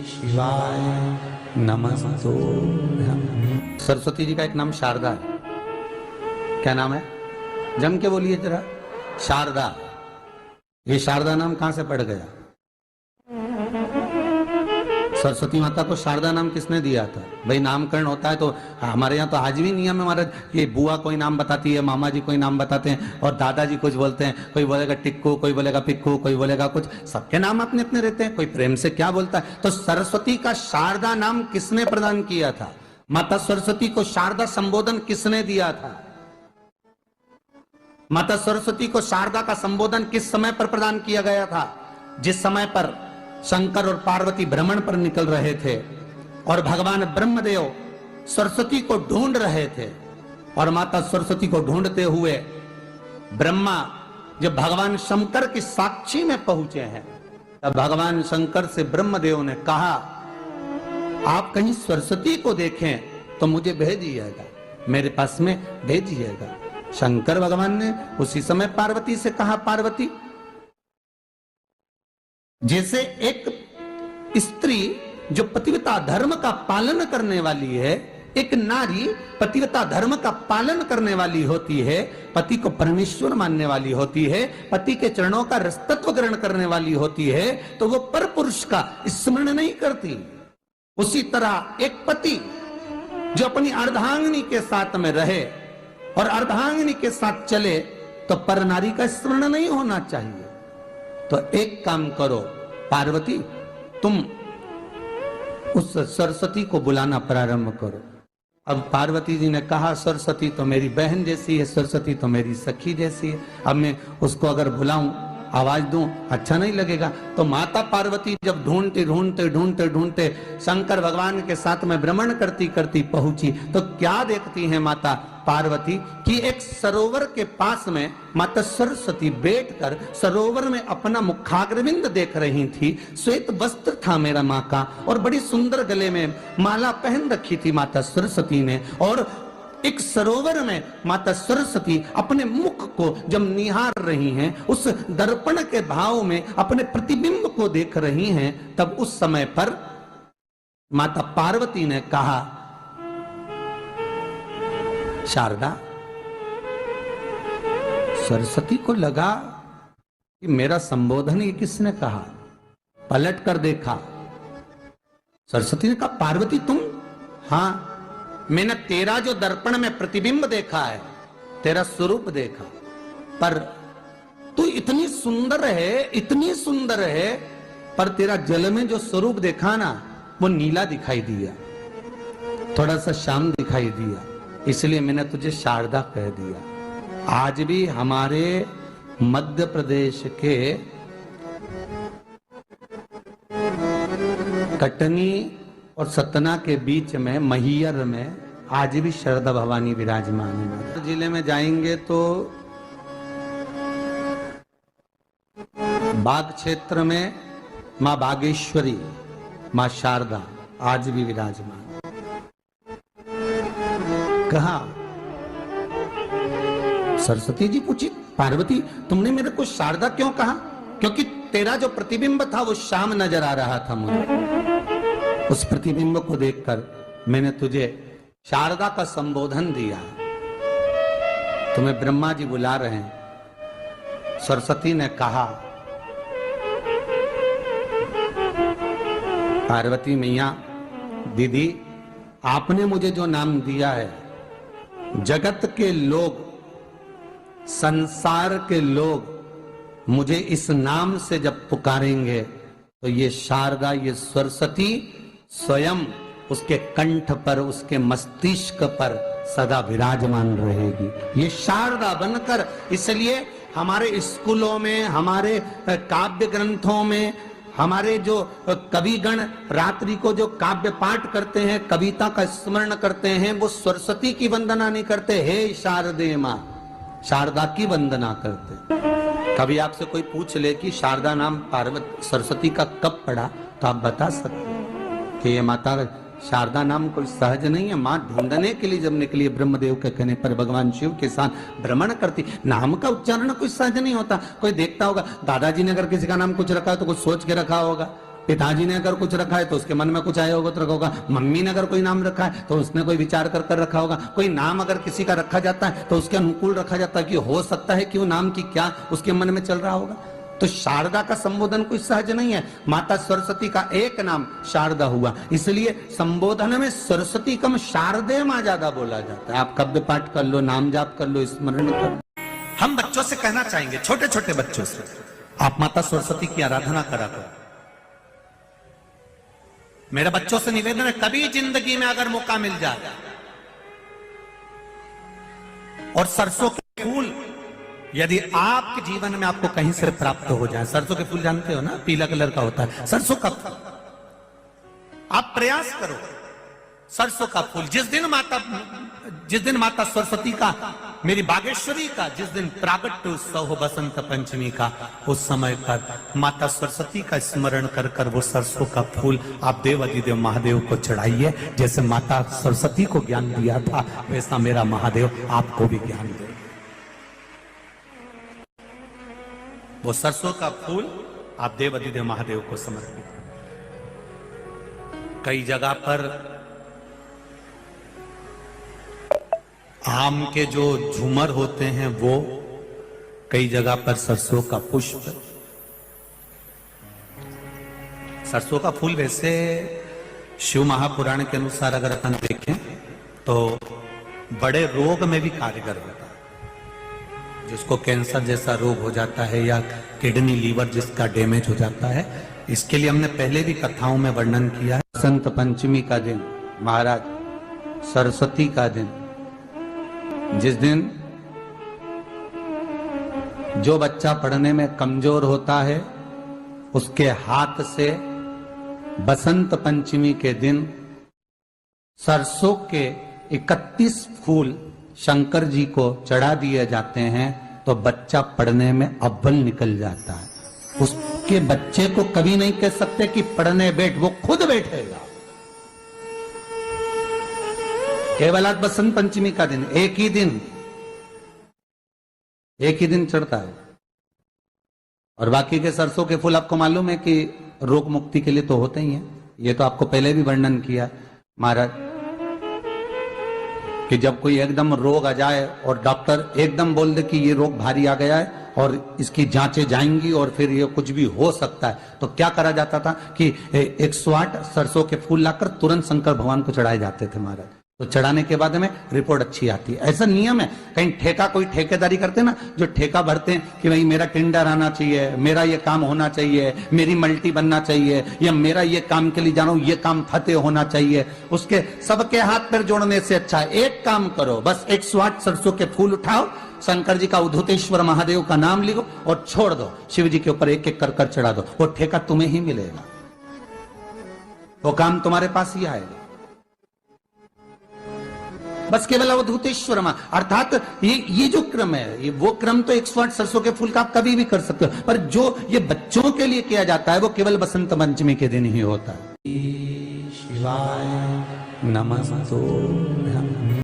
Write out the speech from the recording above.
शिवाय नमस्तो। सरस्वती जी का एक नाम शारदा है। क्या नाम है? जम के बोलिए जरा। शारदा। ये शारदा नाम कहां से पड़ गया? सरस्वती माता को शारदा नाम किसने दिया था? भाई नामकरण होता है तो हमारे यहाँ तो आज भी नियम है हमारा, ये बुआ कोई नाम बताती है, मामा जी कोई नाम बताते हैं और दादाजी कुछ बोलते हैं, कोई बोलेगा टिक्कू, कोई बोलेगा पिक्कू, कोई बोलेगा कुछ, सबके नाम अपने अपने रहते हैं, कोई प्रेम से क्या बोलता है। तो सरस्वती का शारदा नाम किसने प्रदान किया था? माता सरस्वती को शारदा संबोधन किसने दिया था? माता सरस्वती को शारदा का संबोधन किस समय पर प्रदान किया गया था? जिस समय पर शंकर और पार्वती भ्रमण पर निकल रहे थे और भगवान ब्रह्मदेव सरस्वती को ढूंढ रहे थे और माता सरस्वती को ढूंढते हुए ब्रह्मा जब भगवान शंकर की साक्षी में पहुंचे हैं, तब भगवान शंकर से ब्रह्मदेव ने कहा, आप कहीं सरस्वती को देखें तो मुझे भेजिएगा, मेरे पास में भेजिएगा। शंकर भगवान ने उसी समय पार्वती से कहा, पार्वती, जैसे एक स्त्री जो पतिव्रता धर्म का पालन करने वाली है, एक नारी पतिव्रता धर्म का पालन करने वाली होती है, पति को परमेश्वर मानने वाली होती है, पति के चरणों का रसतत्व ग्रहण करने वाली होती है, तो वो पर पुरुष का स्मरण नहीं करती। उसी तरह एक पति जो अपनी अर्धांगिनी के साथ में रहे और अर्धांगिनी के साथ चले तो पर नारी का स्मरण नहीं होना चाहिए। तो एक काम करो पार्वती, तुम उस सरस्वती को बुलाना प्रारंभ करो। अब पार्वती जी ने कहा, सरस्वती तो मेरी बहन जैसी है, सरस्वती तो मेरी सखी जैसी है, अब मैं उसको अगर बुलाऊं, आवाज दूं, अच्छा नहीं लगेगा। तो माता पार्वती जब ढूंढते ढूंढते ढूंढते ढूंढते शंकर भगवान के साथ में भ्रमण करती करती पहुंची, तो क्या देखती है माता पार्वती कि एक सरोवर के पास में माता सरस्वती बैठकर सरोवर में अपना मुखाग्रविंद देख रही थी। श्वेत वस्त्र था मेरा माँ का और बड़ी सुंदर गले में माला पहन रखी थी माता सरस्वती ने, और एक सरोवर में माता सरस्वती अपने मुख को जब निहार रही हैं, उस दर्पण के भाव में अपने प्रतिबिंब को देख रही हैं, तब उस समय पर माता पार्वती ने कहा, शारदा, सरस्वती को लगा कि मेरा संबोधन ये किसने कहा। पलट कर देखा, सरस्वती ने कहा, पार्वती तुम? हाँ, मैंने तेरा जो दर्पण में प्रतिबिंब देखा है, तेरा स्वरूप देखा, पर तू इतनी सुंदर है, इतनी सुंदर है, पर तेरा जल में जो स्वरूप देखा ना, वो नीला दिखाई दिया, थोड़ा सा श्याम दिखाई दिया, इसलिए मैंने तुझे शारदा कह दिया। आज भी हमारे मध्य प्रदेश के कटनी और सतना के बीच में महियर में आज भी शारदा भवानी विराजमान है। जिले में जाएंगे तो बाग क्षेत्र में मां बागेश्वरी, मां शारदा आज भी विराजमान। कहा, सरस्वती जी पूछी, पार्वती तुमने मेरे को शारदा क्यों कहा? क्योंकि तेरा जो प्रतिबिंब था वो श्याम नजर आ रहा था मुझे, उस प्रतिबिंब को देखकर मैंने तुझे शारदा का संबोधन दिया। तुम्हें ब्रह्मा जी बुला रहे हैं। सरस्वती ने कहा, पार्वती मैया, दीदी, आपने मुझे जो नाम दिया है, जगत के लोग, संसार के लोग मुझे इस नाम से जब पुकारेंगे तो ये शारदा, ये सरस्वती स्वयं उसके कंठ पर, उसके मस्तिष्क पर सदा विराजमान रहेगी, ये शारदा बनकर। इसलिए हमारे स्कूलों में, हमारे काव्य ग्रंथों में, हमारे जो कविगण रात्रि को जो काव्य पाठ करते हैं, कविता का स्मरण करते हैं, वो सरस्वती की वंदना नहीं करते, हे शारदे मां, शारदा की वंदना करते। कभी आपसे कोई पूछ ले कि शारदा नाम पार्वती सरस्वती का कब पड़ा, तो आप बता सकते कि ये माता शारदा नाम कोई सहज नहीं है। मां ढूंढने के लिए जब निकली ब्रह्मदेव के कहने पर भगवान शिव के साथ भ्रमण करती, नाम का उच्चारण कोई सहज नहीं होता। कोई देखता होगा, दादाजी ने अगर किसी का नाम कुछ रखा है तो कुछ सोच के रखा होगा, पिताजी ने अगर कुछ रखा है तो उसके मन में कुछ आया होगा तो रखा होगा, मम्मी ने अगर कोई नाम रखा है तो उसने कोई विचार कर कर रखा होगा। कोई नाम अगर किसी का रखा जाता है तो उसके अनुकूल रखा जाता है कि हो सकता है कि वो नाम की क्या उसके मन में चल रहा होगा। तो शारदा का संबोधन कोई सहज नहीं है। माता सरस्वती का एक नाम शारदा हुआ, इसलिए संबोधन में सरस्वती कम शारदे मां ज्यादा बोला जाता है। आप काव्य पाठ कर लो, नाम जाप कर लो, स्मरण कर लो। हम बच्चों से कहना चाहेंगे, छोटे छोटे बच्चों से, आप माता सरस्वती की आराधना करा करो। मेरे बच्चों से निवेदन है, कभी जिंदगी में अगर मौका मिल जाए और सरसों के फूल यदि आपके जीवन में आपको कहीं से प्राप्त हो जाए, सरसों के फूल जानते हो ना, पीला कलर का होता है सरसों का फूल, आप प्रयास करो सरसों का फूल। जिस दिन माता सरस्वती का, मेरी बागेश्वरी का जिस दिन प्रागट्य उत्सव हो बसंत पंचमी का, उस समय पर माता सरस्वती का स्मरण कर कर वो सरसों का फूल आप देव अधिदेव महादेव को चढ़ाइए। जैसे माता सरस्वती को ज्ञान दिया था वैसा मेरा महादेव आपको भी ज्ञान दे। वो सरसों का फूल आप देव अधिदेव महादेव को समर्पित। कई जगह पर आम के जो झूमर होते हैं वो, कई जगह पर सरसों का पुष्प, सरसों का फूल वैसे शिव महापुराण के अनुसार अगर अपन देखें तो बड़े रोग में भी कारगर होता है। जिसको कैंसर जैसा रोग हो जाता है या किडनी लीवर जिसका डैमेज हो जाता है, इसके लिए हमने पहले भी कथाओं में वर्णन किया है। बसंत पंचमी का दिन, महाराज सरस्वती का दिन, जिस दिन जो बच्चा पढ़ने में कमजोर होता है उसके हाथ से बसंत पंचमी के दिन सरसों के 31 फूल शंकर जी को चढ़ा दिए जाते हैं तो बच्चा पढ़ने में अव्वल निकल जाता है। उसके बच्चे को कभी नहीं कह सकते कि पढ़ने बैठ, वो खुद बैठेगा। केवल आज बसंत पंचमी का दिन, एक ही दिन चढ़ता है। और बाकी के सरसों के फूल आपको मालूम है कि रोग मुक्ति के लिए तो होते ही हैं। ये तो आपको पहले भी वर्णन किया महाराज कि जब कोई एकदम रोग आ जाए और डॉक्टर एकदम बोल दे कि ये रोग भारी आ गया है और इसकी जांचें जाएंगी और फिर ये कुछ भी हो सकता है, तो क्या करा जाता था कि 108 सरसों के फूल लाकर तुरंत शंकर भगवान को चढ़ाए जाते थे महाराज। तो चढ़ाने के बाद में रिपोर्ट अच्छी आती है। ऐसा नियम है। कहीं ठेका, कोई ठेकेदारी करते हैं ना, जो ठेका भरते हैं कि भाई मेरा टेंडर आना चाहिए, मेरा ये काम होना चाहिए, मेरी मल्टी बनना चाहिए, या मेरा ये काम के लिए जा रहा हूं, ये काम फतेह होना चाहिए, उसके सबके हाथ पैर जोड़ने से अच्छा है एक काम करो, बस 108 सरसों के फूल उठाओ, शंकर जी का उद्धतेश्वर महादेव का नाम लिखो और छोड़ दो, शिव जी के ऊपर एक एक कर चढ़ा दो, वो ठेका तुम्हें ही मिलेगा, वो काम तुम्हारे पास ही आएगा। बस केवल अवधूतेश्वर अर्थात ये जो क्रम है, ये वो क्रम तो 108 सरसों के फूल का आप कभी भी कर सकते हो, पर जो ये बच्चों के लिए किया जाता है वो केवल बसंत पंचमी के दिन ही होता है। शिवाय नमस्तुभ्यं।